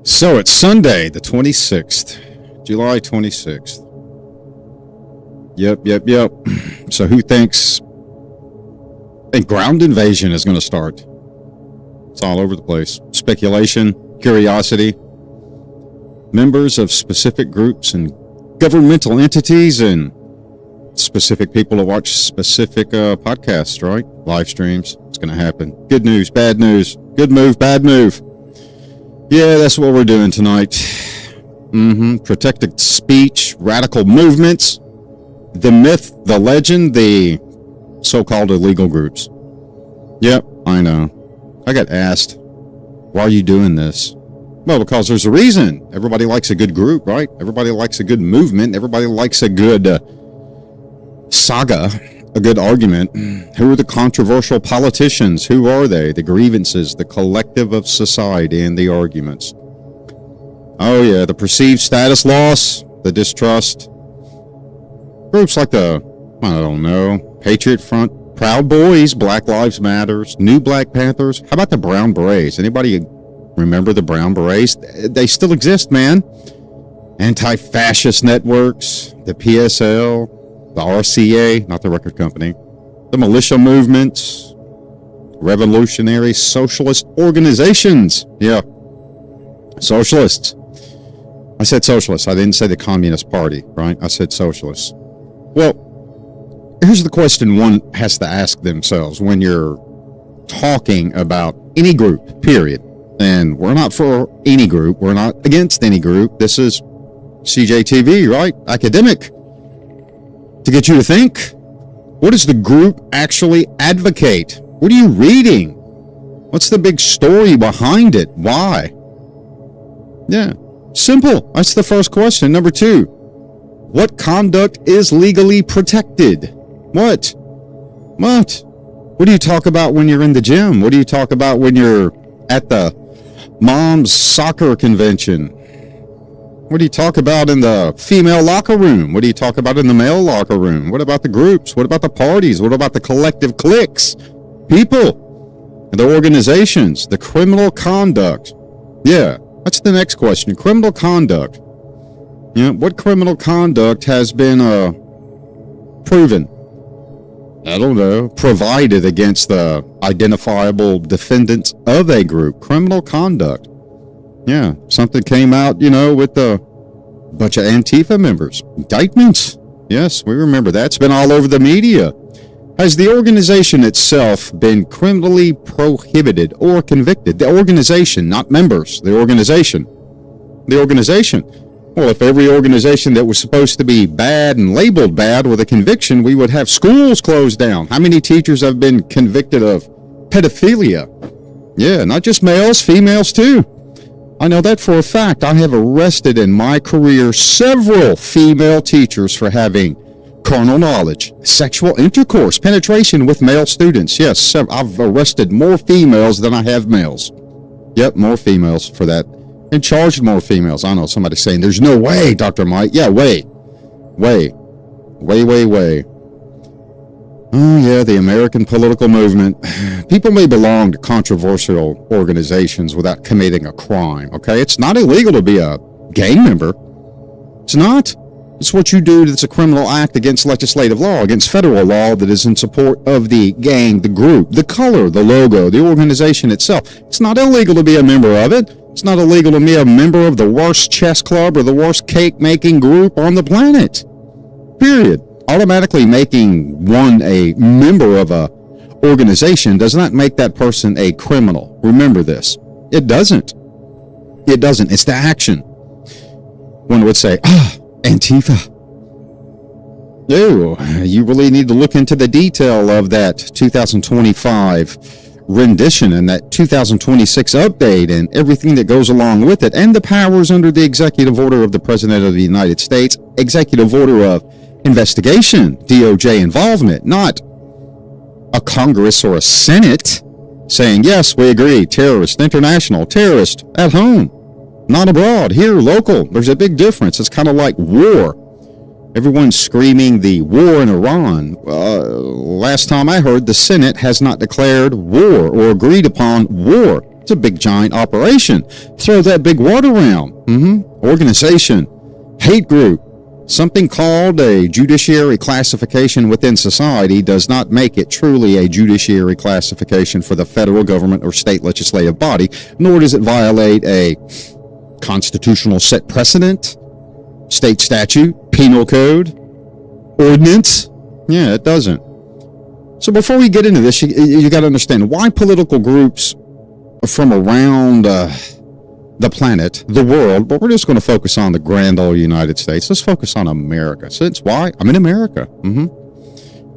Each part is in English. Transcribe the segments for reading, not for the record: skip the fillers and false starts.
So it's Sunday, the 26th, July 26th. Yep. So who thinks a ground invasion is going to start? It's all over the place. Speculation, curiosity. Members of specific groups and governmental entities and specific people to watch specific podcasts, right? Live streams. It's going to happen. Good news, bad news. Good move, bad move. Yeah, that's what we're doing tonight. Protected speech, radical movements, the myth, the legend, the so-called illegal groups. Yep, I know. I got asked, why are you doing this? Well, because there's a reason. Everybody likes a good group, right? Everybody likes a good movement. Everybody likes a good saga, a good argument. Who are the controversial politicians? Who are they? The grievances, the collective of society, and the arguments. Oh yeah, the perceived status loss, the distrust. Groups like the, I don't know, Patriot Front, Proud Boys, Black Lives Matters, New Black Panthers. How about the Brown Berets? Anybody remember the Brown Berets? They still exist, man. Anti-fascist networks, the PSL, the RCA, not the record company, the militia movements, revolutionary socialist organizations. Yeah, socialists. I said socialists. I didn't say the Communist Party, right? I said socialists. Well, here's the question one has to ask themselves when you're talking about any group, period. And we're not for any group. We're not against any group. This is CJTV, right? Academic. To get you to think, what does the group actually advocate? What are you reading? What's the big story behind it? Why? Yeah, simple. That's the first question. Number two, what conduct is legally protected? What? What do you talk about when you're in the gym? What do you talk about when you're at the mom's soccer convention? What do you talk about in the female locker room? What do you talk about in the male locker room? What about the groups? What about the parties? What about the collective cliques? People, the organizations, the criminal conduct. Yeah, that's the next question. Criminal conduct. Yeah, what criminal conduct has been proven? I don't know, provided against the identifiable defendants of a group. Criminal conduct. Yeah, something came out, with a bunch of Antifa members. Indictments. Yes, we remember that. It's been all over the media. Has the organization itself been criminally prohibited or convicted? The organization, not members. The organization. The organization. Well, if every organization that was supposed to be bad and labeled bad with a conviction, we would have schools closed down. How many teachers have been convicted of pedophilia? Yeah, not just males, females too. I know that for a fact. I have arrested in my career several female teachers for having carnal knowledge, sexual intercourse, penetration with male students. Yes, I've arrested more females than I have males. Yep, more females for that. And charged more females. I know somebody saying, there's no way, Dr. Mike. Yeah, way. Oh, yeah, the American political movement. People may belong to controversial organizations without committing a crime, okay? It's not illegal to be a gang member. It's not. It's what you do that's a criminal act against legislative law, against federal law that is in support of the gang, the group, the color, the logo, the organization itself. It's not illegal to be a member of it. It's not illegal to be a member of the worst chess club or the worst cake-making group on the planet. Period. Automatically making one a member of a organization does not make that person a criminal. Remember this. It doesn't. It doesn't. It's the action. One would say, Antifa. No, you really need to look into the detail of that 2025 rendition and that 2026 update and everything that goes along with it, and the powers under the executive order of the President of the United States, executive order of investigation, DOJ involvement, not a Congress or a Senate saying, yes, we agree, terrorist, international, terrorist, at home, not abroad, here, local. There's a big difference. It's kind of like war. Everyone's screaming the war in Iran. Last time I heard, the Senate has not declared war or agreed upon war. It's a big, giant operation. Throw that big word around. Organization, hate group. Something called a judiciary classification within society does not make it truly a judiciary classification for the federal government or state legislative body, nor does it violate a constitutional set precedent, state statute, penal code, ordinance. Yeah, it doesn't. So before we get into this, you got to understand why political groups from around the planet, the world, but we're just going to focus on the grand old United States. Let's focus on America. Since why? I'm in America.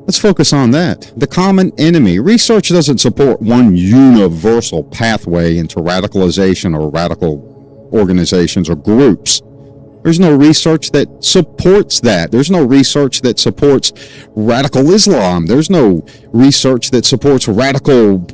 Let's focus on that. The common enemy. Research doesn't support one universal pathway into radicalization or radical organizations or groups. There's no research that supports that. There's no research that supports radical Islam. There's no research that supports radical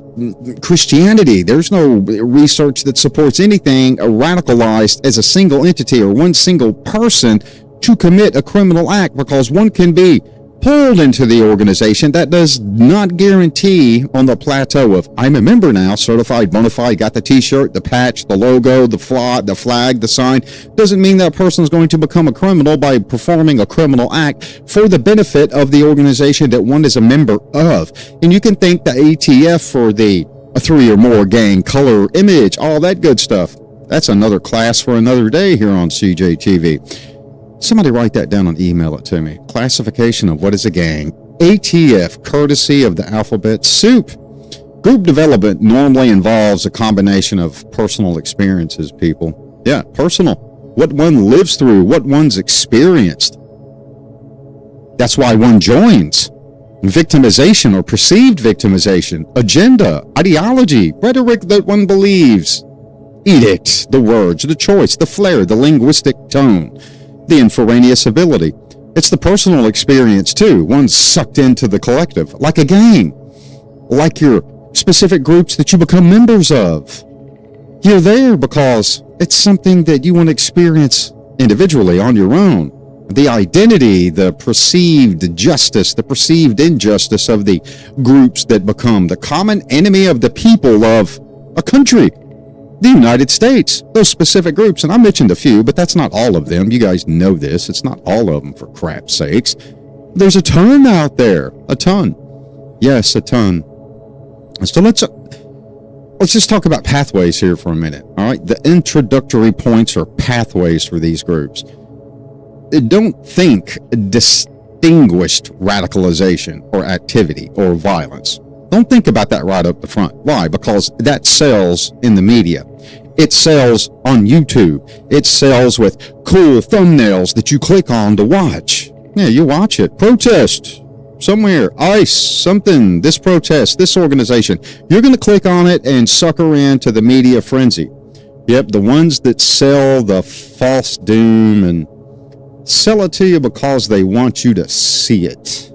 Christianity. There's no research that supports anything radicalized as a single entity or one single person to commit a criminal act, because one can be pulled into the organization. That does not guarantee on the plateau of, I'm a member now, certified, bona fide, got the t-shirt, the patch, the logo, the flag, the sign. Doesn't mean that person is going to become a criminal by performing a criminal act for the benefit of the organization that one is a member of. And you can thank the ATF for the 3 or more gang, color, image, all that good stuff. That's another class for another day here on CJTV. Somebody write that down and email it to me. Classification of what is a gang. ATF, courtesy of the alphabet soup. Group development normally involves a combination of personal experiences, people. Yeah, personal. What one lives through, what one's experienced. That's why one joins. Victimization or perceived victimization. Agenda, ideology, rhetoric that one believes. Edict, the words, the choice, the flair, the linguistic tone. The inferaneous ability. It's the personal experience too. One's sucked into the collective, like a gang, like your specific groups that you become members of. You're there because it's something that you want to experience individually on your own. The identity, the perceived justice, the perceived injustice of the groups that become the common enemy of the people of a country. The United States, those specific groups, and I mentioned a few, but that's not all of them. You guys know this. It's not all of them, for crap's sakes. There's a ton out there. A ton. Yes, a ton. So let's just talk about pathways here for a minute. All right, the introductory points are pathways for these groups. Don't think distinguished radicalization or activity or violence. Don't think about that right up the front. Why? Because that sells in the media. It sells on YouTube. It sells with cool thumbnails that you click on to watch. Yeah, you watch it. Protest somewhere. ICE, something, this protest, this organization. You're going to click on it and sucker into the media frenzy. Yep, the ones that sell the false doom and sell it to you because they want you to see it.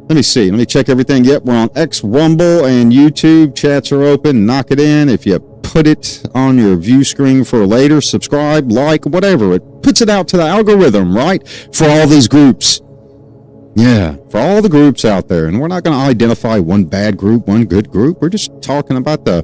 Let me see. Let me check everything. Yep, we're on X, Rumble, and YouTube. Chats are open. Knock it in. If you put it on your view screen for later, subscribe, like, whatever. It puts it out to the algorithm, right? For all these groups. Yeah, for all the groups out there. And we're not going to identify one bad group, one good group. We're just talking about the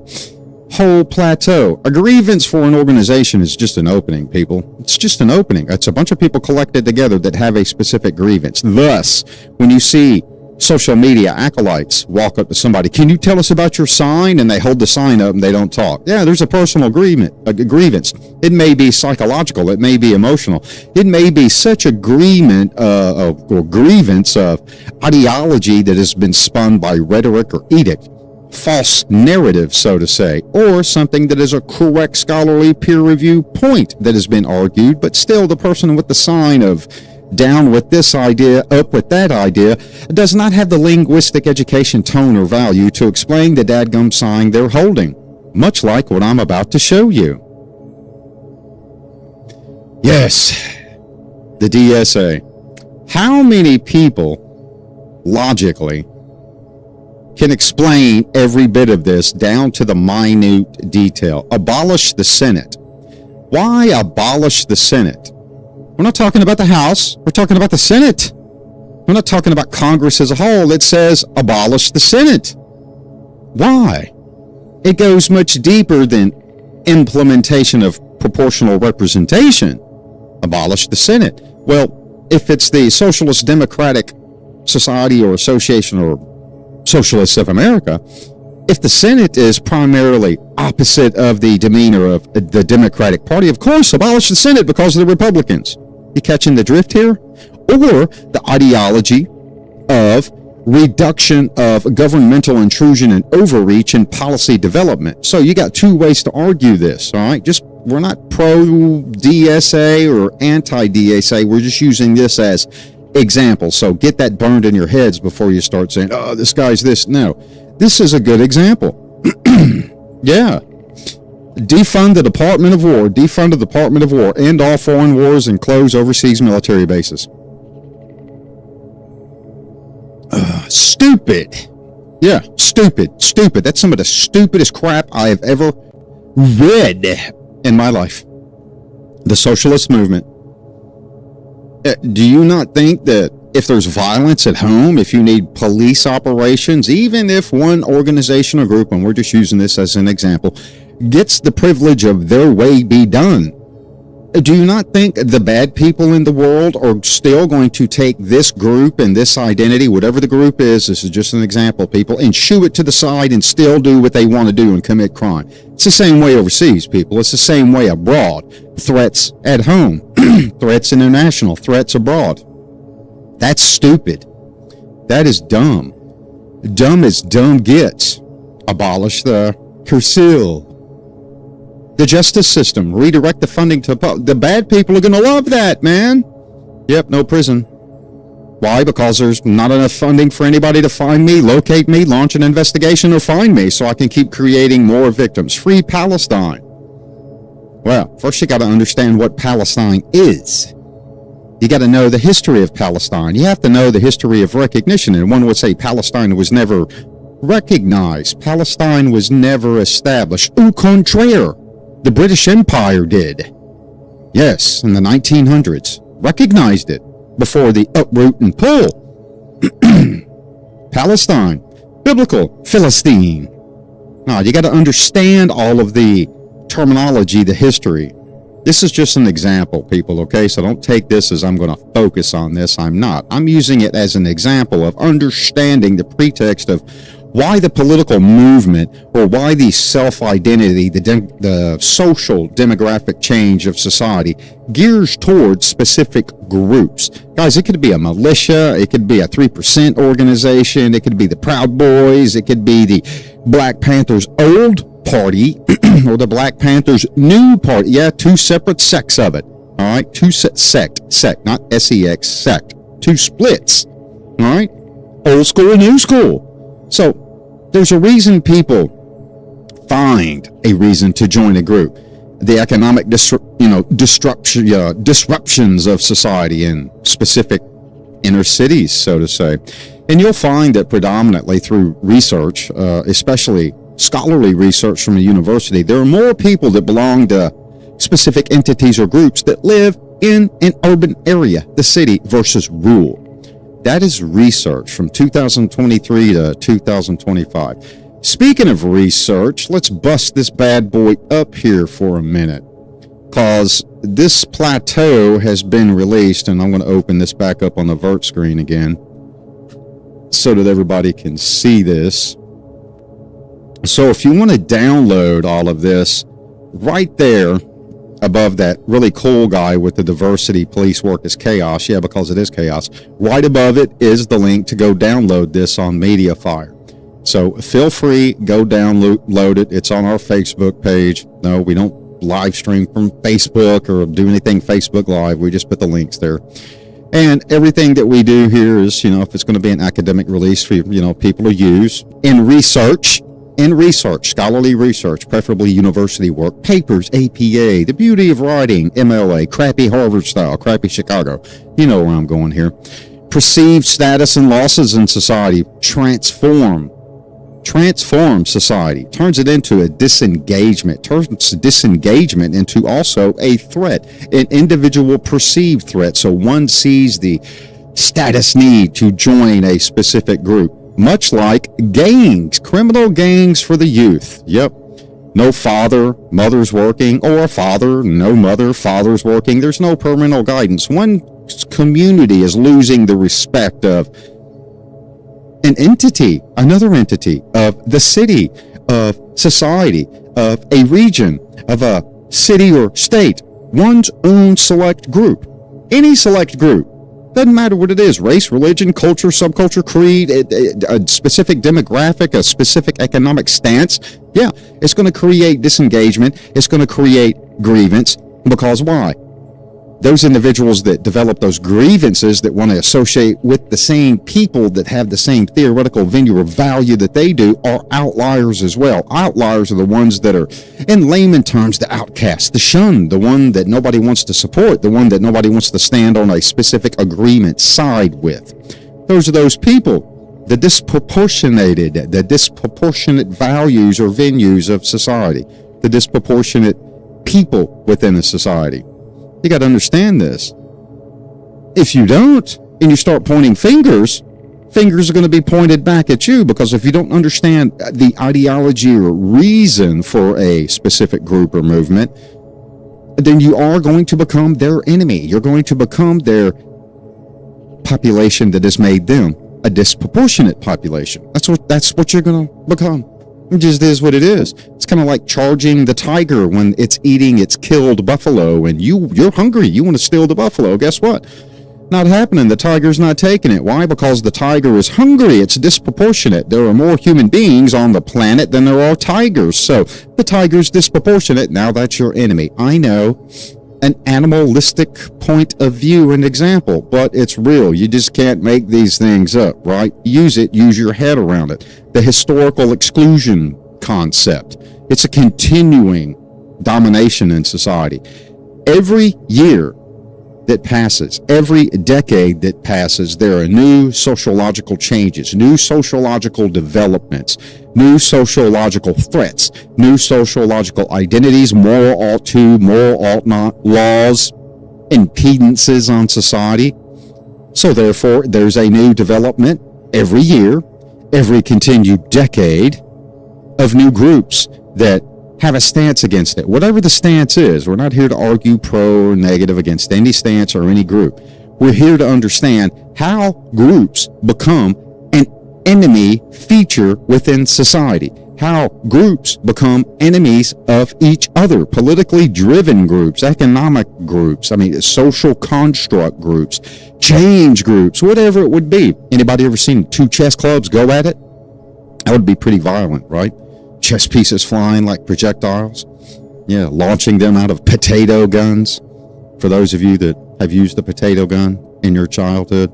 whole plateau. A grievance for an organization is just an opening, people. It's just an opening. It's a bunch of people collected together that have a specific grievance. Thus, when you see social media acolytes walk up to somebody, can you tell us about your sign? And they hold the sign up and they don't talk. Yeah, there's a personal grievance. It may be psychological. It may be emotional. It may be such agreement or grievance of ideology that has been spun by rhetoric or edict. False narrative, so to say, or something that is a correct scholarly peer review point that has been argued, but still the person with the sign of down with this idea, up with that idea, does not have the linguistic education, tone, or value to explain the dadgum sign they're holding, much like what I'm about to show you. Yes, the DSA. How many people, logically, can explain every bit of this down to the minute detail? Abolish the Senate. Why abolish the Senate? We're not talking about the House. We're talking about the Senate. We're not talking about Congress as a whole. It says abolish the Senate. Why? It goes much deeper than implementation of proportional representation. Abolish the Senate. Well, if it's the Socialist Democratic Society or Association or Socialists of America, if the Senate is primarily opposite of the demeanor of the Democratic Party, of course, abolish the Senate because of the Republicans. You catching the drift here? Or the ideology of reduction of governmental intrusion and overreach in policy development. So you got two ways to argue this, all right? We're not pro-DSA or anti-DSA. We're just using this as example. So get that burned in your heads before you start saying, oh, this guy's this. No, this is a good example. Yeah. Defund the Department of War. Defund the Department of War. End all foreign wars and close overseas military bases. Stupid. Yeah, stupid. That's some of the stupidest crap I have ever read in my life. The socialist movement. Do you not think that if there's violence at home, if you need police operations, even if one organization or group, and we're just using this as an example, gets the privilege of their way be done, do you not think the bad people in the world are still going to take this group and this identity, whatever the group is, this is just an example, people, and shoo it to the side and still do what they want to do and commit crime? It's the same way overseas, people. It's the same way abroad. Threats at home, threats international, threats abroad. That's stupid. That is dumb. Dumb as dumb gets. Abolish the cursil. The justice system. Redirect the funding to the bad people are going to love that, man. Yep, no prison. Why? Because there's not enough funding for anybody to find me, locate me, launch an investigation, or find me so I can keep creating more victims. Free Palestine. Well, first you got to understand what Palestine is. You got to know the history of Palestine. You have to know the history of recognition. And one would say Palestine was never recognized. Palestine was never established. Au contraire, the British Empire did. Yes, in the 1900s. Recognized it before the uproot and pull. Palestine. Biblical. Philistine. Now, you got to understand all of the terminology, the history. This is just an example, people, okay? So don't take this as I'm going to focus on this. I'm not. I'm using it as an example of understanding the pretext of why the political movement or why the self-identity, the social demographic change of society gears towards specific groups. Guys, it could be a militia. It could be a 3% organization. It could be the Proud Boys. It could be the Black Panthers old party or the Black Panthers new party. Yeah, two separate sects of it. All right, sect, not sex, sect. Two splits. All right, old school, new school. So there's a reason people find a reason to join a group. The economic disruptions of society in specific inner cities, so to say. And you'll find that predominantly through research, especially scholarly research from a university, there are more people that belong to specific entities or groups that live in an urban area, the city, versus rural. That is research from 2023 to 2025. Speaking of research, let's bust this bad boy up here for a minute, because this plateau has been released, and I'm going to open this back up on the vert screen again so that everybody can see this. So if you want to download all of this, right there above that really cool guy with the diversity, police work is chaos, yeah, because it is chaos, right above it is the link to go download this on MediaFire. So feel free, go download it. It's on our Facebook page. No, we don't live stream from Facebook or do anything Facebook Live. We just put the links there. And everything that we do here is, if it's going to be an academic release for, people to use in research, scholarly research, preferably university work, papers, APA, the beauty of writing, MLA, crappy Harvard style, crappy Chicago. You know where I'm going here. Perceived status and losses in society, transform society, turns it into a disengagement, turns disengagement into also a threat, an individual perceived threat. So one sees the status need to join a specific group, much like gangs, criminal gangs for the youth. Yep. No father, mother's working, or father, no mother, father's working. There's no parental guidance. One community is losing the respect of an entity, another entity, of the city, of society, of a region, of a city or state, one's own select group, any select group. Doesn't matter what it is, race, religion, culture, subculture, creed, a specific demographic, a specific economic stance. Yeah, it's going to create disengagement. It's going to create grievance. Because why? Those individuals that develop those grievances that want to associate with the same people that have the same theoretical venue or value that they do are outliers as well. Outliers are the ones that are, in layman terms, the outcast, the shunned, the one that nobody wants to support, the one that nobody wants to stand on a specific agreement side with. Those are those people, the disproportionate values or venues of society, the disproportionate people within a society. You got to understand this. If you don't, and you start pointing fingers are going to be pointed back at you, because if you don't understand the ideology or reason for a specific group or movement, then you are going to become their enemy. You're going to become their population that has made them a disproportionate population. That's what you're going to become. It just is what it is. It's kind of like charging the tiger when it's eating its killed buffalo, and you're hungry. You want to steal the buffalo. Guess what? Not happening. The tiger's not taking it. Why? Because the tiger is hungry. It's disproportionate. There are more human beings on the planet than there are tigers. So the tiger's disproportionate. Now that's your enemy. I know, an animalistic point of view and example, but it's real. You just can't make these things up, right? Use your head around it. The historical exclusion concept. It's a continuing domination in society. Every year that passes, every decade that passes, there are new sociological changes, new sociological developments, new sociological threats, new sociological identities, moral ought to, moral ought not, laws, impedances on society. So therefore, there's a new development every year, every continued decade of new groups that have a stance against it. Whatever the stance is, we're not here to argue pro or negative against any stance or any group. We're here to understand how groups become an enemy feature within society, how groups become enemies of each other, politically driven groups, economic groups, social construct groups, change groups, whatever it would be. Anybody ever seen two chess clubs go at it? That would be pretty violent, right? Chess pieces flying like projectiles. Yeah, launching them out of potato guns. For those of you that have used the potato gun in your childhood.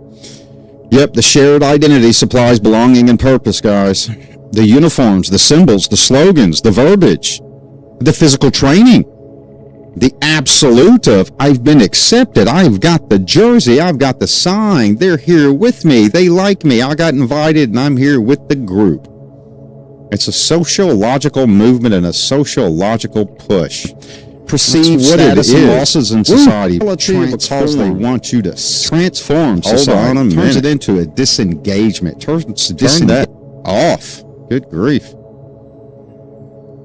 Yep, the shared identity supplies belonging and purpose, guys. The uniforms, the symbols, the slogans, the verbiage, the physical training. The absolute of, I've been accepted, I've got the jersey, I've got the sign, they're here with me, they like me, I got invited, and I'm here with the group. It's a sociological movement and a sociological push. perceived status and losses in society because they want you to transform society. Turns it into a disengagement. Turn that off. Good grief.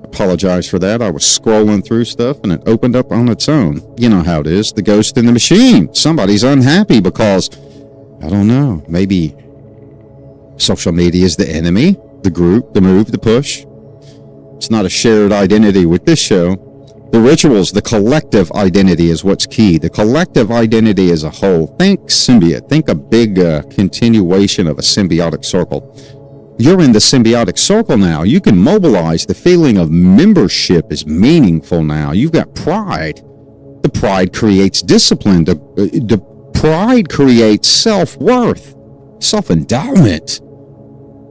Apologize for that. I was scrolling through stuff and it opened up on its own. You know how it is. The ghost in the machine. Somebody's unhappy because, I don't know, maybe social media is the enemy, the group, the move, the push. It's not a shared identity with this show. The rituals, the collective identity is what's key. The collective identity as a whole. Think symbiote. Think a big continuation of a symbiotic circle. You're in the symbiotic circle now. You can mobilize. The feeling of membership is meaningful now. You've got pride. The pride creates discipline. The pride creates self-worth, self-endowment,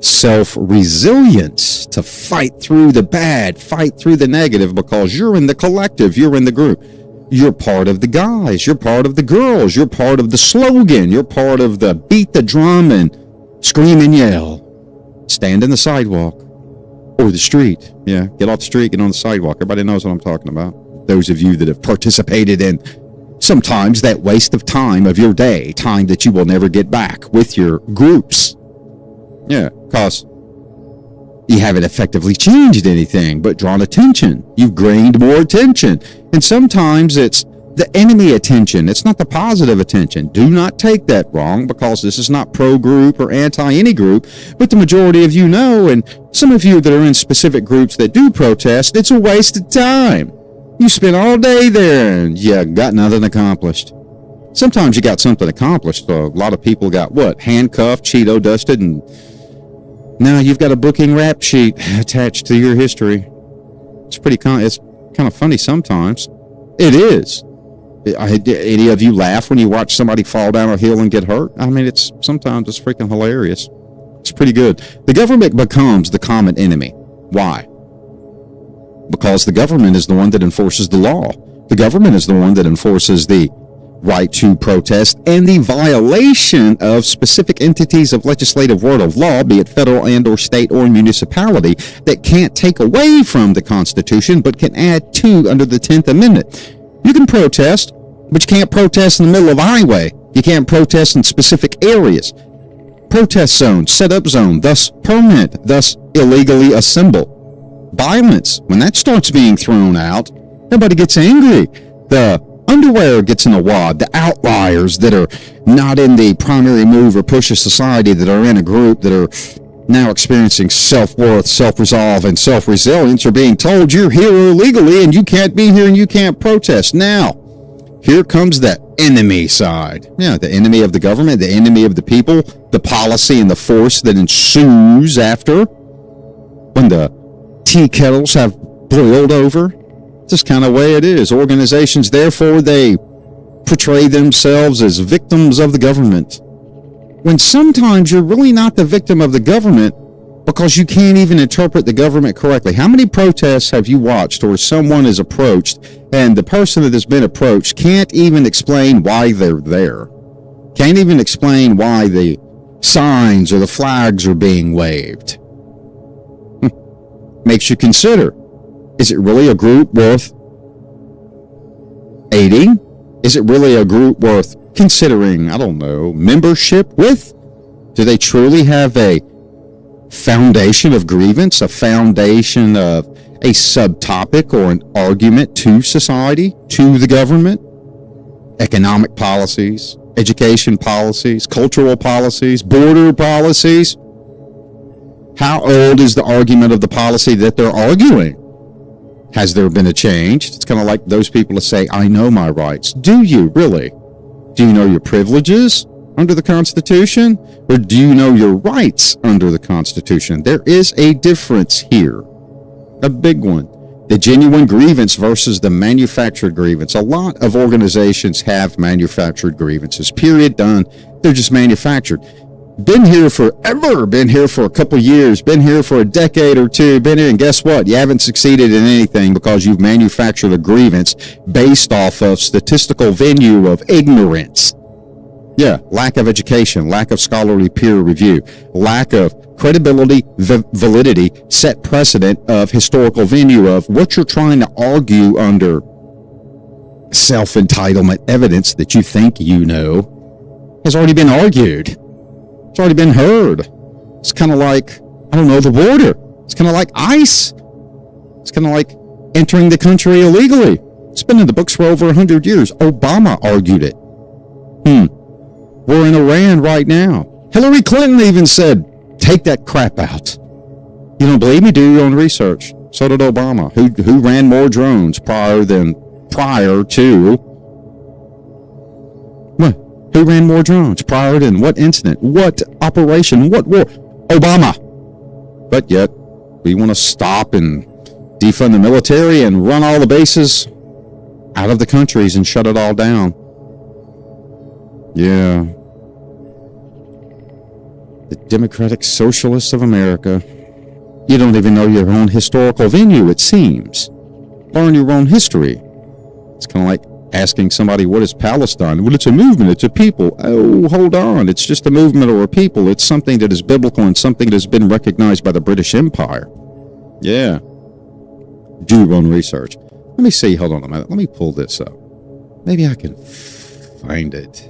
self-resilience to fight through the bad, fight through the negative, because you're in the collective, you're in the group. You're part of the guys, you're part of the girls, you're part of the slogan, you're part of the beat the drum and scream and yell. Stand in the sidewalk or the street. Yeah, get off the street, get on the sidewalk. Everybody knows what I'm talking about. Those of you that have participated in sometimes that waste of time of your day, time that you will never get back with your groups. Yeah, because you haven't effectively changed anything but drawn attention. You've gained more attention. And sometimes it's the enemy attention. It's not the positive attention. Do not take that wrong, because this is not pro-group or anti-any group. But the majority of you know, and some of you that are in specific groups that do protest, it's a waste of time. You spend all day there and you got nothing accomplished. Sometimes you got something accomplished. A lot of people got what? Handcuffed, Cheeto dusted, and now you've got a booking rap sheet attached to your history. It's it's kind of funny sometimes. It is. Any of you laugh when you watch somebody fall down a hill and get hurt? I mean, sometimes it's freaking hilarious. It's pretty good. The government becomes the common enemy. Why? Because the government is the one that enforces the law. The government is the one that enforces the right to protest and the violation of specific entities of legislative word of law, be it federal and or state or municipality, that can't take away from the Constitution but can add to under the 10th Amendment. You can protest, but you can't protest in the middle of a highway. You can't protest in specific areas. Protest zone, set up zone, thus permanent, thus illegally assemble. Violence, when that starts being thrown out, everybody gets angry. The underwear gets in a wad. The outliers that are not in the primary move or push of society, that are in a group that are now experiencing self-worth, self-resolve, and self-resilience, are being told you're here illegally and you can't be here and you can't protest. Now, here comes the enemy side. Yeah, the enemy of the government, the enemy of the people, the policy and the force that ensues after when the tea kettles have boiled over. Just kind of way it is. Organizations, therefore, they portray themselves as victims of the government, when sometimes you're really not the victim of the government, because you can't even interpret the government correctly. How many protests have you watched where someone is approached and the person that has been approached can't even explain why they're there? Can't even explain why the signs or the flags are being waved? Makes you consider, is it really a group worth aiding? Is it really a group worth considering, I don't know, membership with? Do they truly have a foundation of grievance, a foundation of a subtopic or an argument to society, to the government? Economic policies, education policies, cultural policies, border policies. How old is the argument of the policy that they're arguing? Has there been a change? It's kind of like those people that say, I know my rights. Do you really? Do you know your privileges under the Constitution? Or do you know your rights under the Constitution? There is a difference here. A big one. The genuine grievance versus the manufactured grievance. A lot of organizations have manufactured grievances. Period. Done. They're just manufactured. Been here forever, been here for a couple years, been here for a decade or two, been here, and guess what? You haven't succeeded in anything because you've manufactured a grievance based off of statistical venue of ignorance. Yeah, lack of education, lack of scholarly peer review, lack of credibility, validity, set precedent of historical venue of what you're trying to argue under self-entitlement evidence that you think you know has already been argued. It's already been heard. It's kind of like, I don't know, the border. It's kind of like ICE. It's kind of like entering the country illegally. It's been in the books for over 100 years. Obama argued it. We're in Iran right now. Hillary Clinton even said, take that crap out. You don't believe me? Do your own research. So did Obama. Who ran more drones prior to what? Who ran more drones prior to what incident? What operation? What war? Obama. But yet, we want to stop and defund the military and run all the bases out of the countries and shut it all down. Yeah. The Democratic Socialists of America. You don't even know your own historical venue, it seems. Learn your own history. It's kind of like asking somebody, what is Palestine? Well, it's a movement, it's a people. Oh, hold on. It's just a movement or a people. It's something that is biblical and something that has been recognized by the British Empire. Yeah. Do your own research. Let me see. Hold on a minute. Let me pull this up. Maybe I can find it.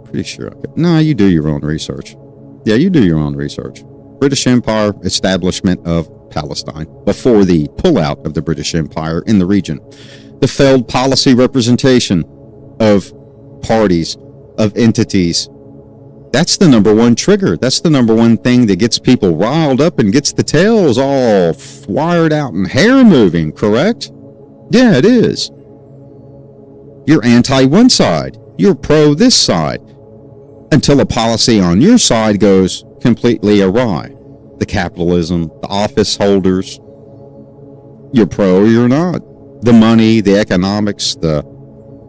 Pretty sure I could. No, you do your own research. Yeah, you do your own research. British Empire establishment of Palestine before the pullout of the British Empire in the region. The failed policy representation of parties, of entities. That's the number one trigger. That's the number one thing that gets people riled up and gets the tails all wired out and hair moving, correct? Yeah, it is. You're anti one side. You're pro this side. Until a policy on your side goes completely awry. The capitalism, the office holders, you're pro or you're not. The money, the economics, the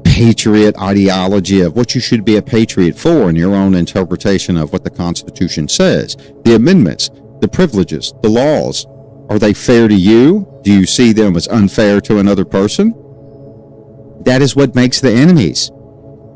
patriot ideology of what you should be a patriot for and your own interpretation of what the Constitution says. The amendments, the privileges, the laws. Are they fair to you? Do you see them as unfair to another person? That is what makes the enemies.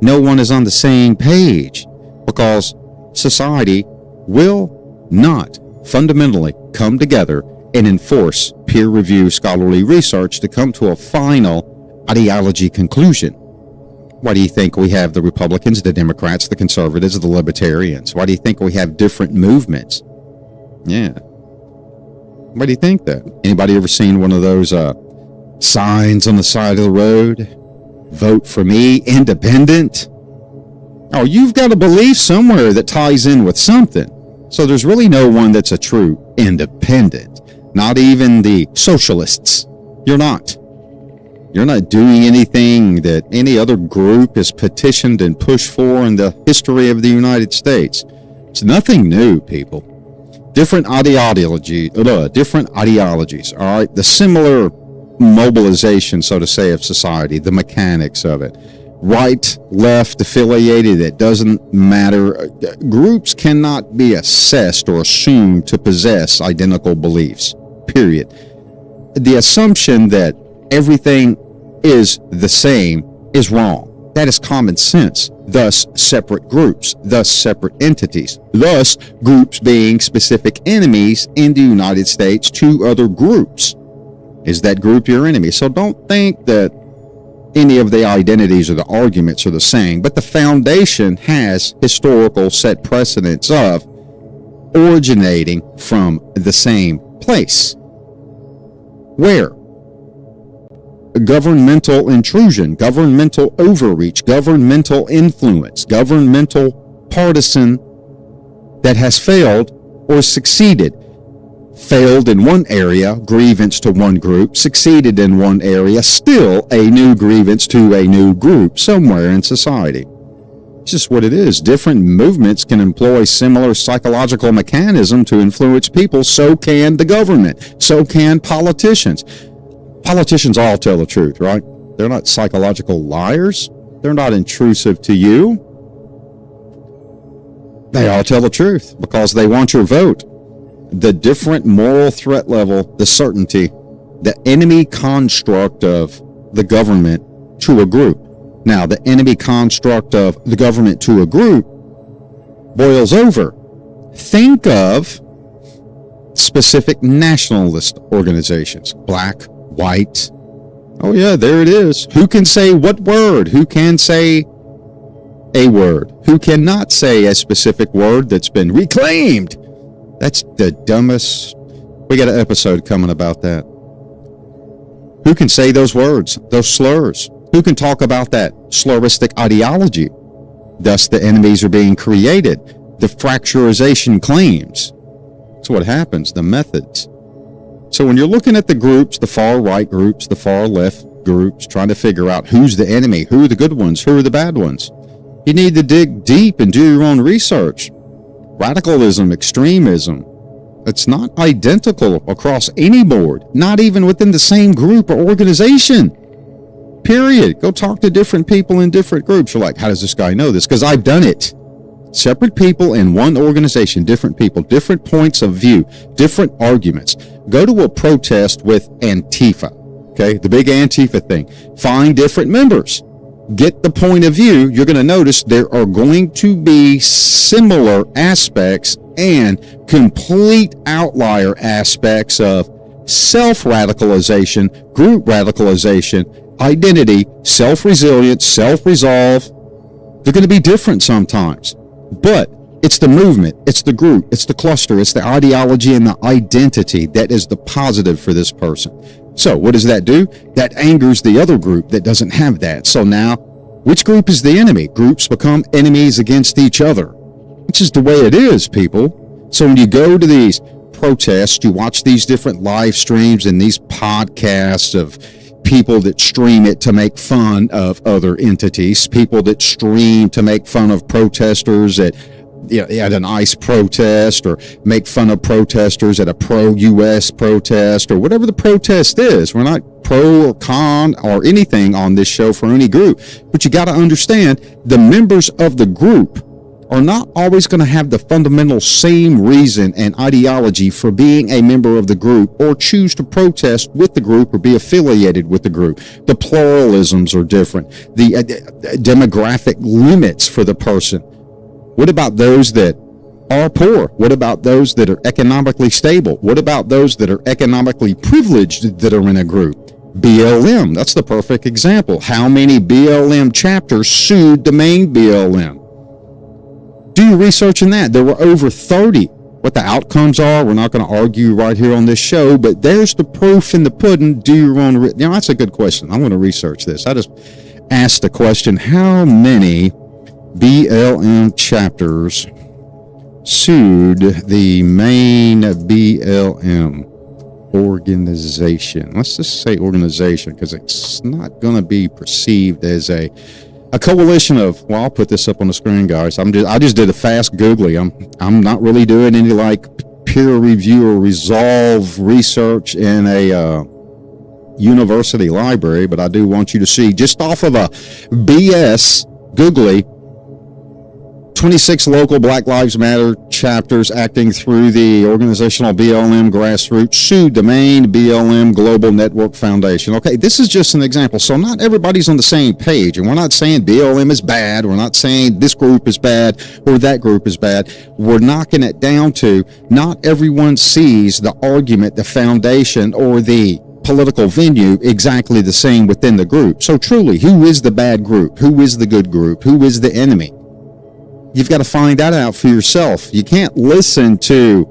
No one is on the same page because society will not fundamentally come together and enforce peer review scholarly research to come to a final ideology conclusion. Why do you think we have the Republicans, the Democrats, the conservatives, the libertarians? Why do you think we have different movements? Yeah. Why do you think that? Anybody ever seen one of those signs on the side of the road? Vote for me, independent. Oh, you've got a belief somewhere that ties in with something. So there's really no one that's a true independent. Not even the socialists. You're not. You're not doing anything that any other group has petitioned and pushed for in the history of the United States. It's nothing new, people. Different ideologies, all right? The similar mobilization, so to say, of society, the mechanics of it. Right, left, affiliated, it doesn't matter. Groups cannot be assessed or assumed to possess identical beliefs, period. The assumption that everything is the same is wrong. That is common sense. Thus, separate groups, thus separate entities, thus groups being specific enemies in the United States to other groups. Is that group your enemy? So don't think that any of the identities or the arguments are the same, but the foundation has historical set precedents of originating from the same place. Where? Governmental intrusion, governmental overreach, governmental influence, governmental partisan that has failed or succeeded. Failed in one area, grievance to one group, succeeded in one area, still a new grievance to a new group somewhere in society. It's just what it is. Different movements can employ similar psychological mechanism to influence people. So can the government. So can politicians. Politicians all tell the truth, right? They're not psychological liars. They're not intrusive to you. They all tell the truth because they want your vote. The different moral threat level, the certainty, the enemy construct of the government to a group. Now, the enemy construct of the government to a group boils over. Think of specific nationalist organizations, black, white, Oh yeah, there it is. Who can say what word? Who can say a word? Who cannot say a specific word that's been reclaimed? That's the dumbest. We got an episode coming about that. Who can say those words, those slurs? Who can talk about that slurristic ideology? Thus, the enemies are being created. The fracturization claims. That's what happens, the methods. So when you're looking at the groups, the far right groups, the far left groups, trying to figure out who's the enemy, who are the good ones, who are the bad ones, you need to dig deep and do your own research. Radicalism, extremism, it's not identical across any board, not even within the same group or organization. Period. Go talk to different people in different groups. You're like, how does this guy know this? Because I've done it. Separate people in one organization, different people, different points of view, different arguments. Go to a protest with Antifa, okay? The big Antifa thing. Find different members. Get the point of view. You're going to notice there are going to be similar aspects and complete outlier aspects of self-radicalization, group radicalization, identity, self-resilience, self-resolve. They're going to be different sometimes. But it's the movement, it's the group, it's the cluster, it's the ideology and the identity that is the positive for this person. So what does that do? That angers the other group that doesn't have that. So now, which group is the enemy? Groups become enemies against each other. Which is the way it is, people. So when you go to these protests, you watch these different live streams and these podcasts of people that stream it to make fun of other entities, people that stream to make fun of protesters at an ICE protest, or make fun of protesters at a pro-U.S. protest, or whatever the protest is. We're not pro or con or anything on this show for any group, but you got to understand the members of the group are not always going to have the fundamental same reason and ideology for being a member of the group or choose to protest with the group or be affiliated with the group. The pluralisms are different. The demographic limits for the person. What about those that are poor? What about those that are economically stable? What about those that are economically privileged that are in a group? BLM, that's the perfect example. How many BLM chapters sued the main BLM? Do your research in that. There were over 30. What the outcomes are, we're not going to argue right here on this show, but there's the proof in the pudding. Do your own. That's a good question. I'm going to research this. I just asked the question, how many BLM chapters sued the main BLM organization? Let's just say organization, because it's not going to be perceived as a coalition of, well, I'll put this up on the screen, guys. I just did a fast Googly. I'm not really doing any like peer review or resolve research in a university library, but I do want you to see, just off of a BS Googly, 26 local Black Lives Matter chapters acting through the organizational BLM grassroots sued the main BLM Global Network Foundation. Okay, this is just an example. So not everybody's on the same page, and we're not saying BLM is bad. We're not saying this group is bad or that group is bad. We're knocking it down to not everyone sees the argument, the foundation, or the political venue exactly the same within the group. So truly, who is the bad group? Who is the good group? Who is the enemy? You've got to find that out for yourself. You can't listen to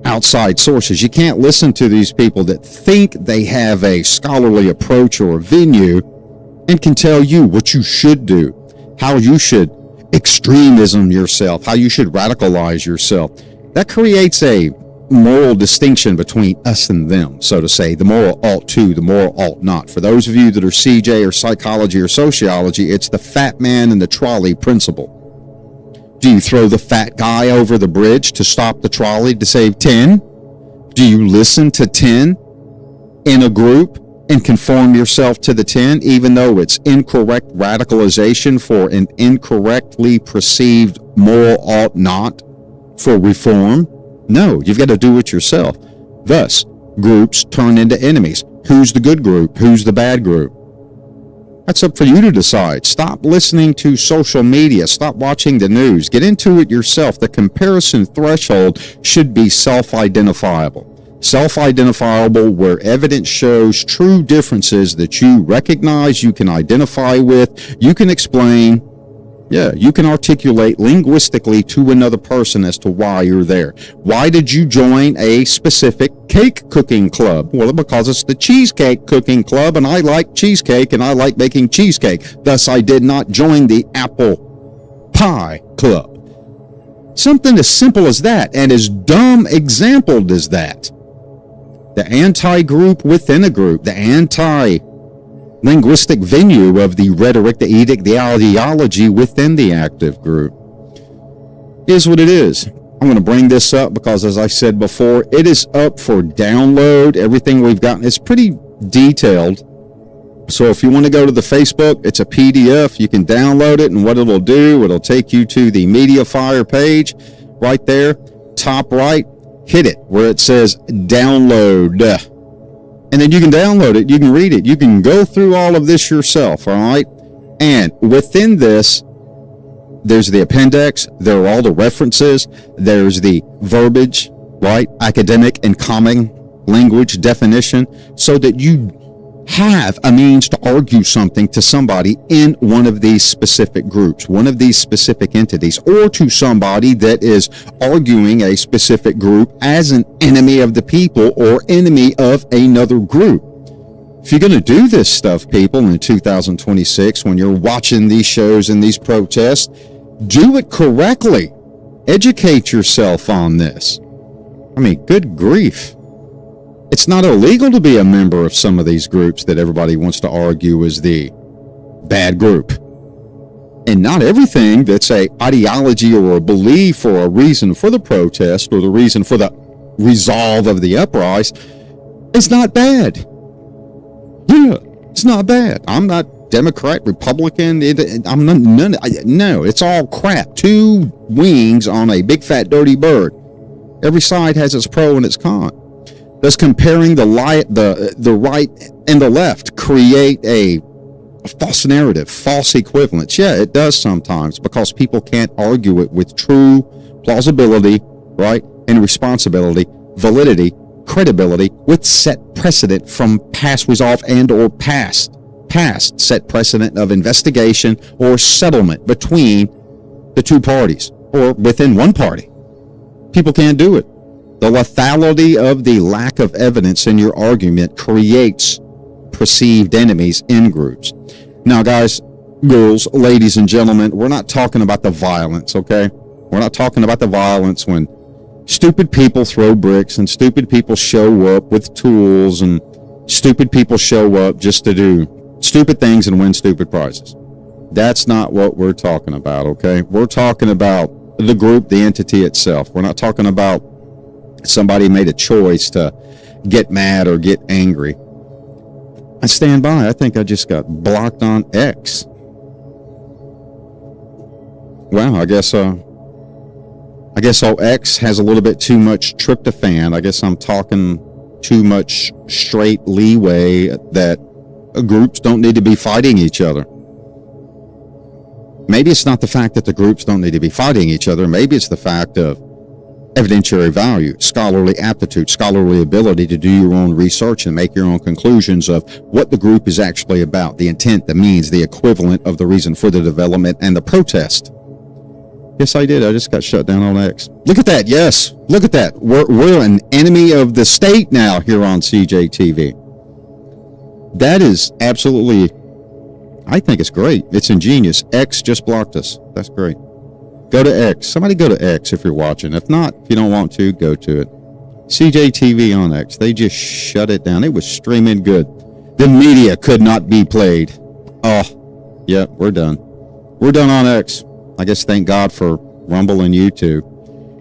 outside sources. You can't listen to these people that think they have a scholarly approach or a venue and can tell you what you should do, how you should extremism yourself, how you should radicalize yourself. That creates a moral distinction between us and them, so to say. The moral ought to, the moral ought not. For those of you that are CJ or psychology or sociology, it's the fat man and the trolley principle. Do you throw the fat guy over the bridge to stop the trolley to save 10? Do you listen to 10 in a group and conform yourself to the 10, even though it's incorrect radicalization for an incorrectly perceived moral ought not for reform? No, you've got to do it yourself. Thus, groups turn into enemies. Who's the good group? Who's the bad group? That's up for you to decide. Stop listening to social media. Stop watching the news. Get into it yourself. The comparison threshold should be self-identifiable. self-identifiable, where evidence shows true differences that you recognize, you can identify with, you can explain, you can articulate linguistically to another person as to why you're there. Why did you join a specific cake cooking club? Well, because it's the cheesecake cooking club, and I like cheesecake, and I like making cheesecake. Thus, I did not join the apple pie club. Something as simple as that, and as dumb exampled as that. The anti-group within a group, the anti-linguistic venue of the rhetoric, the edict, the ideology within the active group is what it is. I'm going to bring this up because, as I said before, it is up for download. Everything we've gotten is pretty detailed. So if you want to go to the Facebook, it's a PDF. You can download it, and what it'll do, it'll take you to the MediaFire page right there, top right. Hit it where it says download, and then you can download it, you can read it, you can go through all of this yourself, all right? And within this, there's the appendix, there are all the references, there's the verbiage, right? Academic and common language definition, so that you have a means to argue something to somebody in one of these specific groups, one of these specific entities, or to somebody that is arguing a specific group as an enemy of the people or enemy of another group. If you're going to do this stuff, people, in 2026, when you're watching these shows and these protests, do it correctly. Educate yourself on this. I mean, good grief. It's not illegal to be a member of some of these groups that everybody wants to argue is the bad group. And not everything that's a ideology or a belief or a reason for the protest or the reason for the resolve of the uprising is not bad. Yeah, it's not bad. I'm not Democrat, Republican. I'm not none. No, it's all crap. Two wings on a big fat dirty bird. Every side has its pro and its con. Thus, comparing the right and the left create a false narrative, false equivalence. Yeah, it does sometimes, because people can't argue it with true plausibility, right, and responsibility, validity, credibility, with set precedent from past resolve and or past set precedent of investigation or settlement between the two parties or within one party. People can't do it. The lethality of the lack of evidence in your argument creates perceived enemies in groups. Now, guys, girls, ladies and gentlemen, we're not talking about the violence, okay? We're not talking about the violence when stupid people throw bricks and stupid people show up with tools and stupid people show up just to do stupid things and win stupid prizes. That's not what we're talking about, okay? We're talking about the group, the entity itself. We're not talking about somebody made a choice to get mad or get angry. I stand by. I think I just got blocked on X. Well, I guess X has a little bit too much tryptophan. I guess I'm talking too much straight leeway that groups don't need to be fighting each other. Maybe it's not the fact that the groups don't need to be fighting each other. Maybe it's the fact of evidentiary value, scholarly aptitude, scholarly ability to do your own research and make your own conclusions of what the group is actually about, the intent, the means, the equivalent of the reason for the development and the protest. Yes, I did. I just got shut down on X. Look at that. Yes. Look at that. We're an enemy of the state now here on CJTV. That is absolutely, I think it's great. It's ingenious. X just blocked us. That's great. Go to X. Somebody go to X if you're watching. If not, if you don't want to, go to it. CJTV on X. They just shut it down. It was streaming good. The media could not be played. Oh, yeah, we're done. We're done on X. I guess thank God for Rumble and YouTube.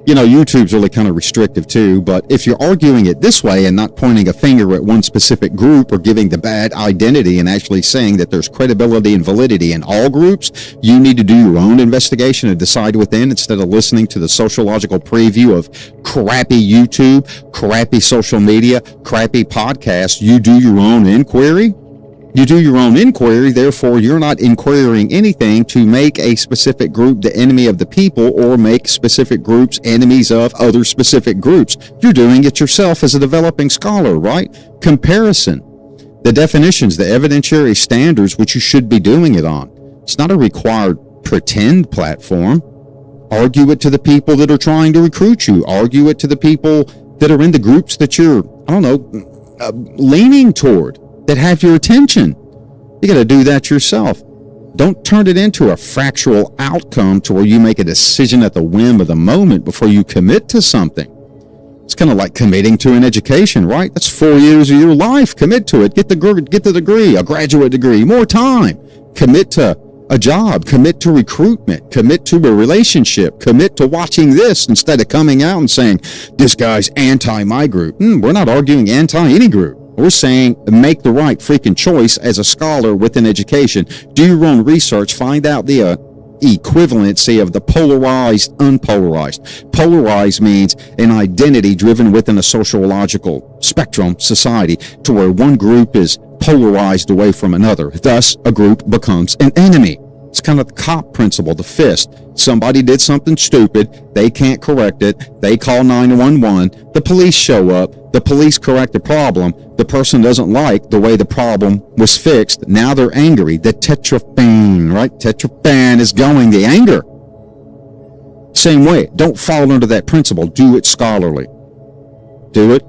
You know, YouTube's really kind of restrictive too, but if you're arguing it this way and not pointing a finger at one specific group or giving the bad identity and actually saying that there's credibility and validity in all groups, you need to do your own investigation and decide within instead of listening to the sociological preview of crappy YouTube, crappy social media, crappy podcasts. You do your own inquiry. You do your own inquiry, therefore you're not inquiring anything to make a specific group the enemy of the people or make specific groups enemies of other specific groups. You're doing it yourself as a developing scholar, right? Comparison, the definitions, the evidentiary standards which you should be doing it on. It's not a required pretend platform. Argue it to the people that are trying to recruit you. Argue it to the people that are in the groups that you're, leaning toward, that have your attention. You got to do that yourself. Don't turn it into a factual outcome to where you make a decision at the whim of the moment before you commit to something. It's kind of like committing to an education, right? That's 4 years of your life. Commit to it. Get the degree, a graduate degree, more time. Commit to a job. Commit to recruitment. Commit to a relationship. Commit to watching this instead of coming out and saying, this guy's anti my group. We're not arguing anti any group. We're saying make the right freaking choice as a scholar with an education. Do your own research. Find out the equivalency of the polarized, unpolarized. Polarized means an identity driven within a sociological spectrum society to where one group is polarized away from another. Thus, a group becomes an enemy. It's kind of the cop principle, the fist. Somebody did something stupid. They can't correct it. They call 911. The police show up. The police correct the problem. The person doesn't like the way the problem was fixed. Now they're angry. The tetraphan, right? Tetraphan is going, the anger. Same way. Don't fall under that principle. Do it scholarly. Do it.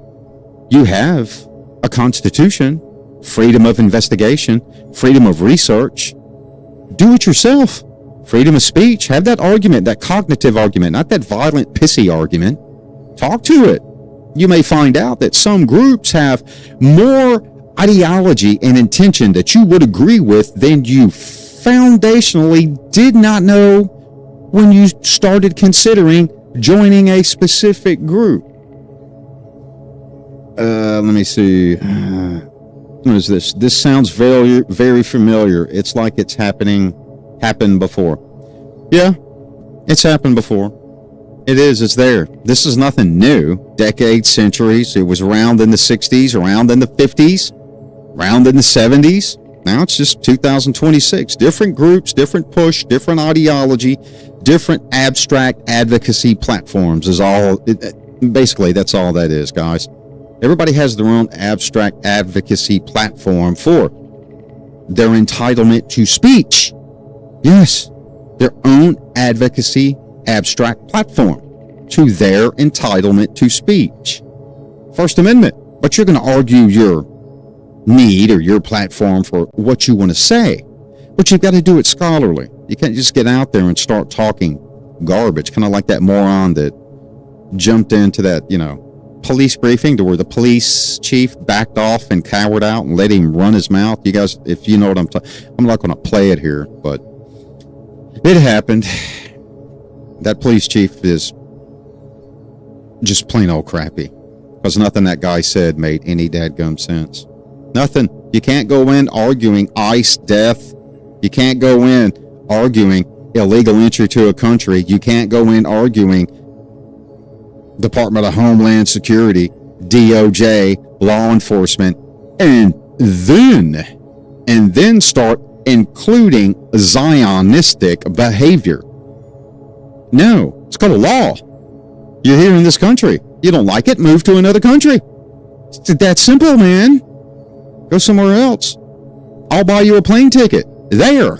You have a constitution, freedom of investigation, freedom of research. Do it yourself. Freedom of speech. Have that argument, that cognitive argument, not that violent, pissy argument. Talk to it. You may find out that some groups have more ideology and intention that you would agree with than you foundationally did not know when you started considering joining a specific group. Let me see. What is this? This sounds very, very familiar. It's like it's happened before. Yeah, it's happened before. It is. It's there. This is nothing new. Decades, centuries. It was around in the 60s, around in the 50s, around in the 70s. Now it's just 2026. Different groups, different push, different ideology, different abstract advocacy platforms is all. Basically, that's all that is, guys. Everybody has their own abstract advocacy platform for their entitlement to speech. Yes, their own advocacy abstract platform to their entitlement to speech. First Amendment. But you're going to argue your need or your platform for what you want to say. But you've got to do it scholarly. You can't just get out there and start talking garbage, kind of like that moron that jumped into that, police briefing to where the police chief backed off and cowered out and let him run his mouth. You guys, if you know what I'm talking, I'm not going to play it here, but it happened. That police chief is just plain old crappy because nothing that guy said made any dadgum sense. Nothing. You can't go in arguing ICE death. You can't go in arguing illegal entry to a country. You can't go in arguing Department of Homeland Security, DOJ, law enforcement, and then start including Zionistic behavior. No, it's called a law. You're here in this country. You don't like it, move to another country. It's that simple, man. Go somewhere else. I'll buy you a plane ticket. There.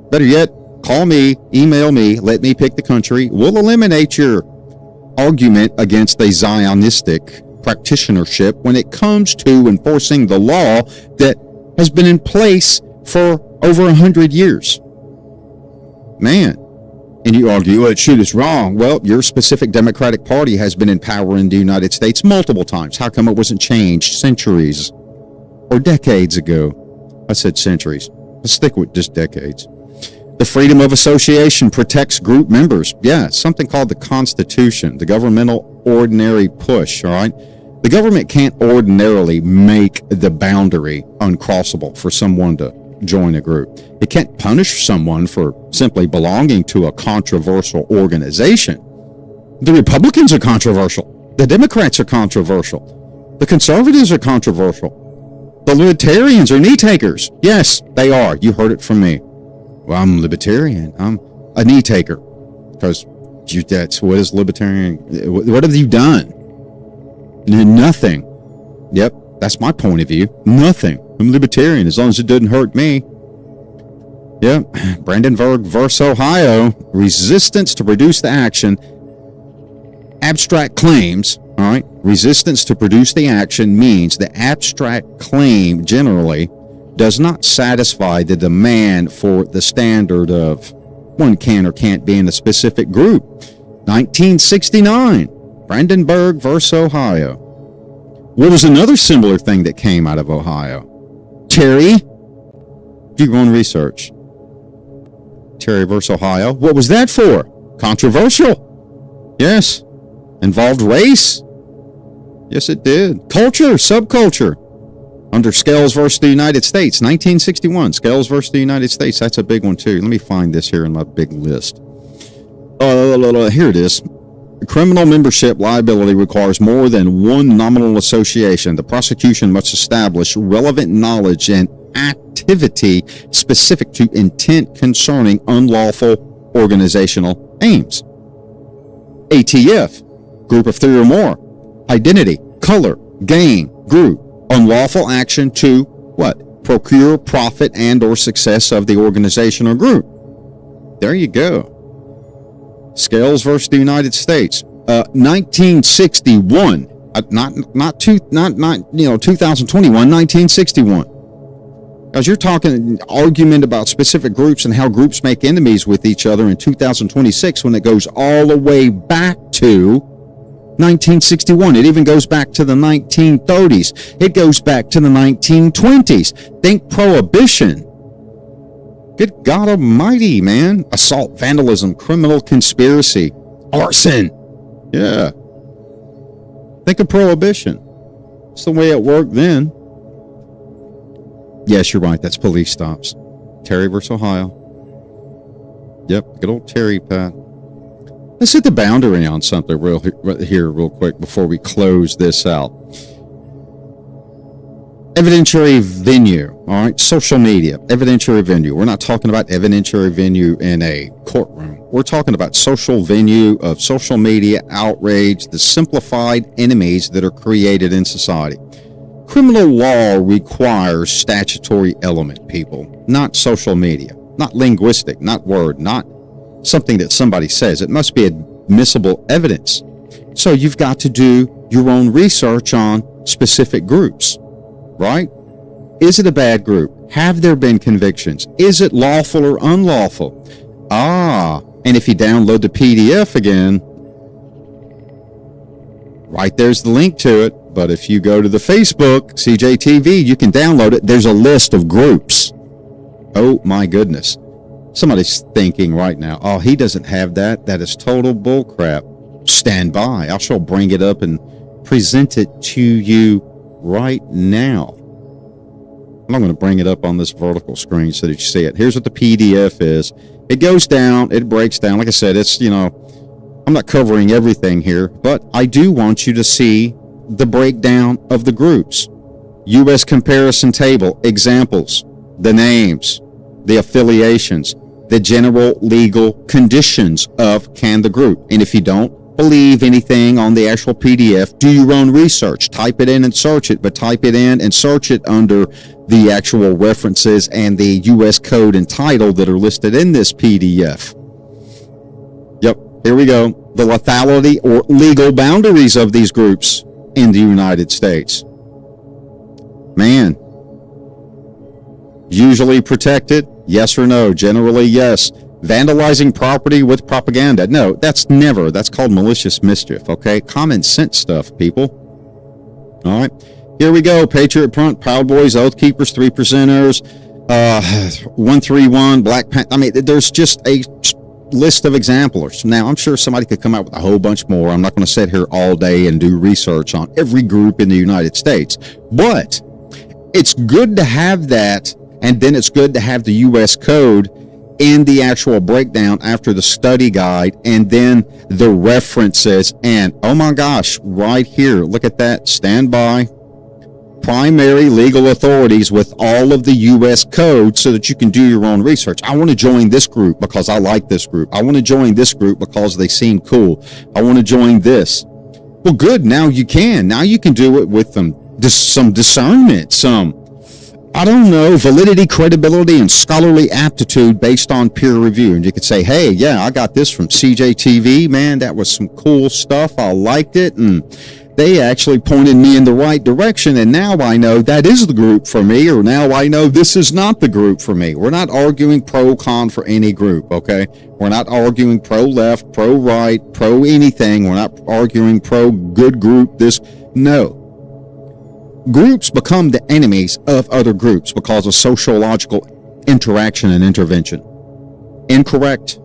Better yet, call me, email me, let me pick the country. We'll eliminate your argument against a Zionistic practitionership when it comes to enforcing the law that has been in place for over 100 years. Man. And you argue, well, shoot, it's wrong. Well, your specific Democratic Party has been in power in the United States multiple times. How come it wasn't changed centuries or decades ago? I said centuries. Let's stick with just decades. The freedom of association protects group members. Yeah, something called the Constitution, the governmental ordinary push, all right? The government can't ordinarily make the boundary uncrossable for someone to join a group. It can't punish someone for simply belonging to a controversial organization. The Republicans are controversial. The Democrats are controversial. The conservatives are controversial. The libertarians are knee takers. Yes, they are. You heard it from me. Well, I'm libertarian. I'm a knee taker. Because that's what is libertarian. What have you done? Nothing. Yep, that's my point of view. Nothing. I'm libertarian as long as it doesn't hurt me. Yep, Brandenburg versus Ohio. Resistance to produce the action. Abstract claims. All right. Resistance to produce the action means the abstract claim generally does not satisfy the demand for the standard of one can or can't be in a specific group. 1969, Brandenburg versus Ohio. What was another similar thing that came out of Ohio? Terry. Do your own research. Terry versus Ohio. What was that for? Controversial. Yes. Involved race. Yes, it did. Culture, subculture. Under Scales versus the United States, 1961. Scales versus the United States. That's a big one, too. Let me find this here in my big list. Here it is. Criminal membership liability requires more than one nominal association. The prosecution must establish relevant knowledge and activity specific to intent concerning unlawful organizational aims. ATF, group of three or more. Identity, color, gain, group. Unlawful action to what? Procure profit and or success of the organization or group. There you go. Scales versus the United States. 1961. Not 2021, 1961. Because you're talking argument about specific groups and how groups make enemies with each other in 2026 when it goes all the way back to 1961. It even goes back to the 1930s. It goes back to the 1920s. Think prohibition. Good God almighty, man. Assault, vandalism, criminal conspiracy, arson. Yeah. Think of prohibition. It's the way it worked then. Yes, you're right. That's police stops. Terry versus Ohio. Yep, good old Terry, Pat. Let's hit the boundary on something real quick before we close this out. Evidentiary venue, all right? Social media, evidentiary venue. We're not talking about evidentiary venue in a courtroom. We're talking about social venue of social media outrage, the simplified enemies that are created in society. Criminal law requires statutory element, people, not social media, not linguistic, not word, not something that somebody says. It must be admissible evidence. So you've got to do your own research on specific groups, right? Is it a bad group? Have there been convictions? Is it lawful or unlawful? And if you download the PDF again, right there's the link to it. But if you go to the Facebook, CJTV, you can download it. There's a list of groups. Oh my goodness. Somebody's thinking right now, oh, he doesn't have that. That is total bullcrap. Stand by. I shall bring it up and present it to you right now. I'm going to bring it up on this vertical screen so that you see it. Here's what the PDF is. It goes down. It breaks down. Like I said, it's, I'm not covering everything here, but I do want you to see the breakdown of the groups. U.S. comparison table, examples, the names, the affiliations, the general legal conditions of the group. And if you don't believe anything on the actual PDF, do your own research. Type it in and search it, but type it in and search it under the actual references and the U.S. code and title that are listed in this PDF. Yep, here we go. The lethality or legal boundaries of these groups in the United States. Man. Usually protected? Yes or no? Generally, yes. Vandalizing property with propaganda? No, that's called malicious mischief, okay? Common sense stuff, people. All right. Here we go. Patriot Front, Proud Boys, Oath Keepers, 3%ers, 131, Black Panther. I mean, there's just a list of examples. Now, I'm sure somebody could come out with a whole bunch more. I'm not going to sit here all day and do research on every group in the United States. But it's good to have that, and then it's good to have the U.S. code in the actual breakdown after the study guide, and then the references. And, oh my gosh, right here, look at that. Stand by. primary legal authorities with all of the U.S. code so that you can do your own research. I want to join this group because I like this group. I want to join this group because they seem cool. I want to join this. Well, good. Now you can. Now you can do it with some discernment, I don't know, validity, credibility, and scholarly aptitude based on peer review. And you could say, hey, yeah, I got this from CJTV. Man, that was some cool stuff. I liked it. And they actually pointed me in the right direction. And now I know that is the group for me, or now I know this is not the group for me. We're not arguing pro-con for any group, okay? We're not arguing pro-left, pro-right, pro-anything. We're not arguing pro-good group, this. No. Groups become the enemies of other groups because of sociological interaction and intervention. Incorrect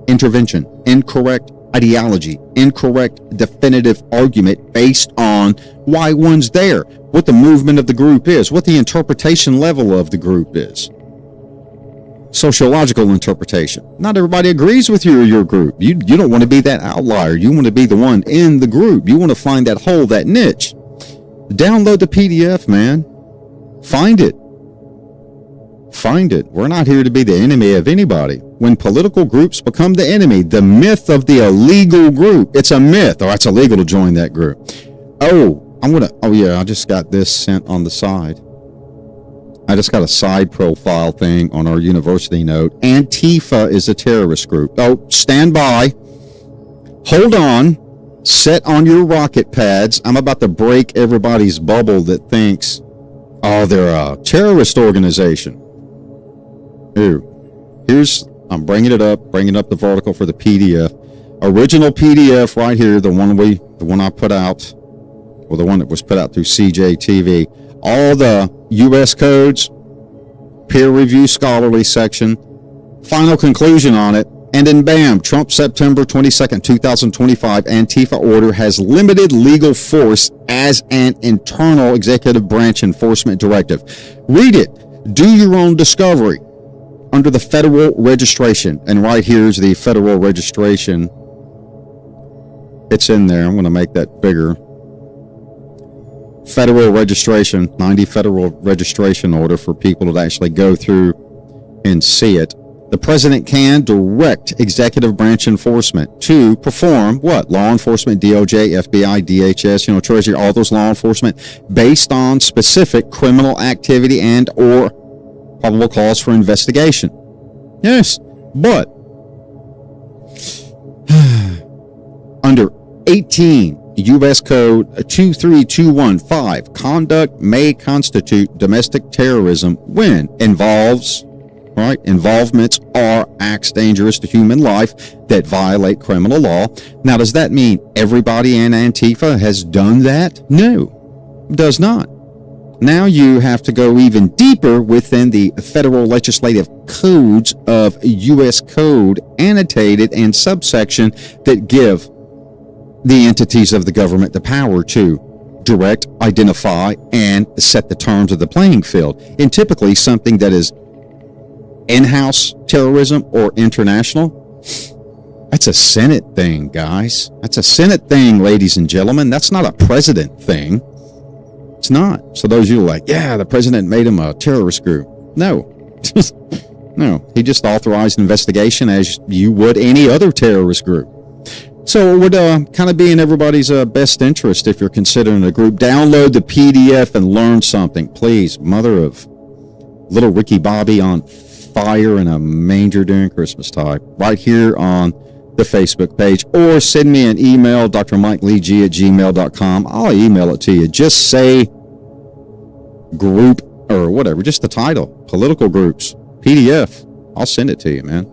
intervention, incorrect ideology, incorrect definitive argument based on why one's there, what the movement of the group is, what the interpretation level of the group is. Sociological interpretation. Not everybody agrees with you or your group. You don't want to be that outlier. You want to be the one in the group. You want to find that hole, that niche. Download the PDF, man. Find it. Find it. We're not here to be the enemy of anybody. When political groups become the enemy, the myth of the illegal group, it's a myth. Oh, it's illegal to join that group. I just got this sent on the side. I just got a side profile thing on our university note. Antifa is a terrorist group. Oh, stand by. Hold on. Set on your rocket pads. I'm about to break everybody's bubble that thinks, oh, they're a terrorist organization. I'm bringing up the vertical for the PDF. Original PDF right here, the one I put out, or the one that was put out through CJTV. All the U.S. codes, peer review scholarly section, final conclusion on it. And then bam, Trump, September 22nd, 2025, Antifa order has limited legal force as an internal executive branch enforcement directive. Read it. Do your own discovery under the federal registration. And right here's the federal registration. It's in there. I'm going to make that bigger. Federal registration, 90 federal registration order for people to actually go through and see it. The president can direct executive branch enforcement to perform what? Law enforcement, DOJ, FBI, DHS, Treasury, all those law enforcement based on specific criminal activity and or probable cause for investigation. Yes, but under 18 U.S. Code 23215, conduct may constitute domestic terrorism when involvements are acts dangerous to human life that violate criminal law. Now, does that mean everybody in Antifa has done that? No, it does not. Now you have to go even deeper within the federal legislative codes of U.S. Code annotated and subsection that give the entities of the government the power to direct, identify, and set the terms of the playing field. And typically something that is in-house terrorism or international, that's a Senate thing, guys. That's a Senate thing, ladies and gentlemen. That's not a president thing. It's not. So those of you are like, yeah, the president made him a terrorist group. No. No. He just authorized investigation as you would any other terrorist group. So it would kind of be in everybody's best interest if you're considering a group. Download the PDF and learn something. Please, mother of little Ricky Bobby on fire in a manger during Christmas time, right here on the Facebook page, or send me an email, drmikelig@gmail.com. I'll email it to you. Just say group or whatever, just the title, political groups, PDF. I'll send it to you, man.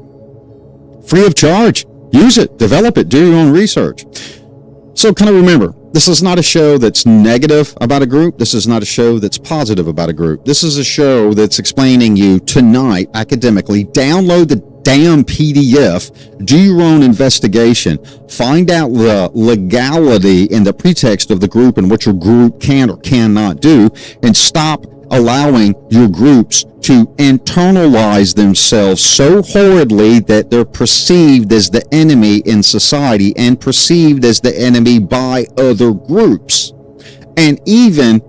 Free of charge. Use it, develop it, do your own research. So kind of remember, this is not a show that's negative about a group. This is not a show that's positive about a group. This is a show that's explaining you tonight academically. Download the damn PDF, do your own investigation, find out the legality and the pretext of the group and what your group can or cannot do, and stop allowing your groups to internalize themselves so horridly that they're perceived as the enemy in society and perceived as the enemy by other groups. And even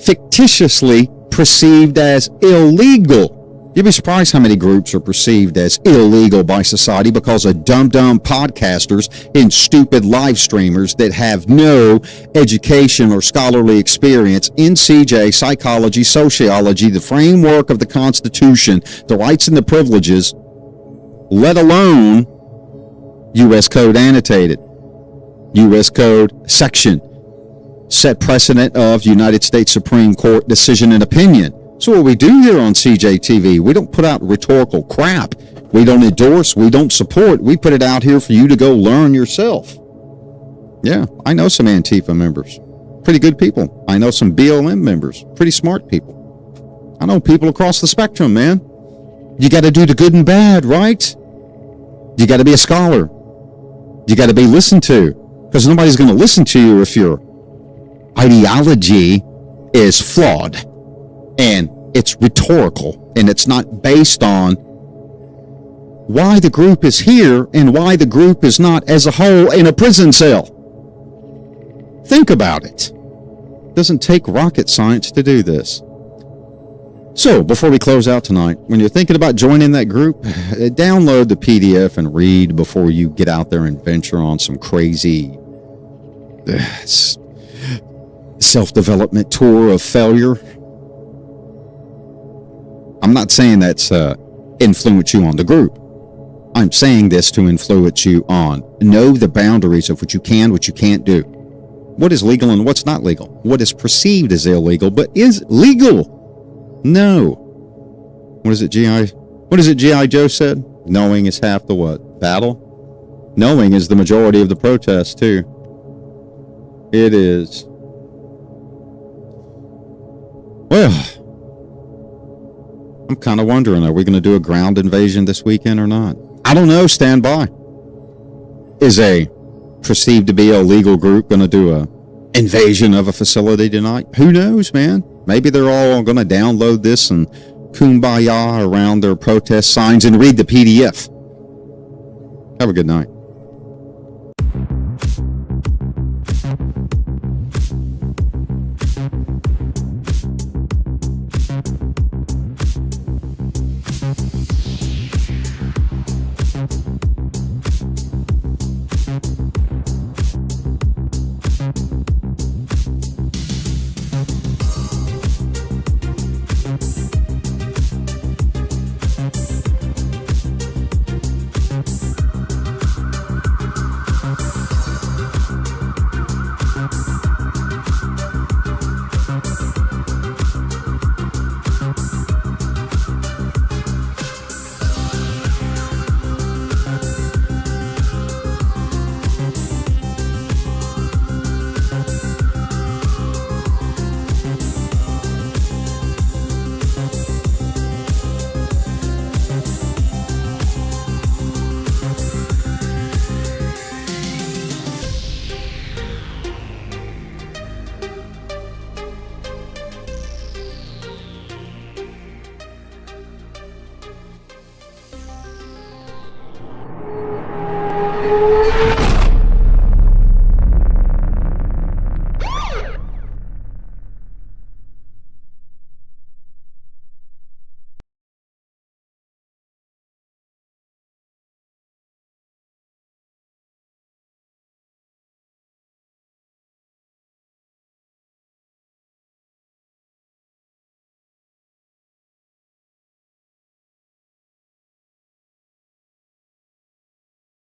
fictitiously perceived as illegal. You'd be surprised how many groups are perceived as illegal by society because of dumb podcasters and stupid live streamers that have no education or scholarly experience in CJ, psychology, sociology, the framework of the Constitution, the rights and the privileges, let alone U.S. Code annotated, U.S. Code section, set precedent of United States Supreme Court decision and opinion. So what we do here on CJ TV, we don't put out rhetorical crap. We don't endorse, we don't support. We put it out here for you to go learn yourself. Yeah, I know some Antifa members. Pretty good people. I know some BLM members. Pretty smart people. I know people across the spectrum, man. You got to do the good and bad, right? You got to be a scholar. You got to be listened to. Because nobody's going to listen to you if your ideology is flawed. And it's rhetorical, and it's not based on why the group is here and why the group is not as a whole in a prison cell. Think about it. It doesn't take rocket science to do this. So, before we close out tonight, when you're thinking about joining that group, download the PDF and read before you get out there and venture on some crazy self-development tour of failure. I'm not saying that's influence you on the group. I'm saying this to influence you on know the boundaries of what you can, what you can't do. What is legal and what's not legal. What is perceived as illegal, but is legal. No. What is it G.I. Joe said? Knowing is half the what? Battle? Knowing is the majority of the protest, too. It is. Well, I'm kind of wondering, are we going to do a ground invasion this weekend or not? I don't know. Stand by. Is a perceived to be illegal group going to do a invasion of a facility tonight? Who knows, man? Maybe they're all going to download this and kumbaya around their protest signs and read the PDF. Have a good night.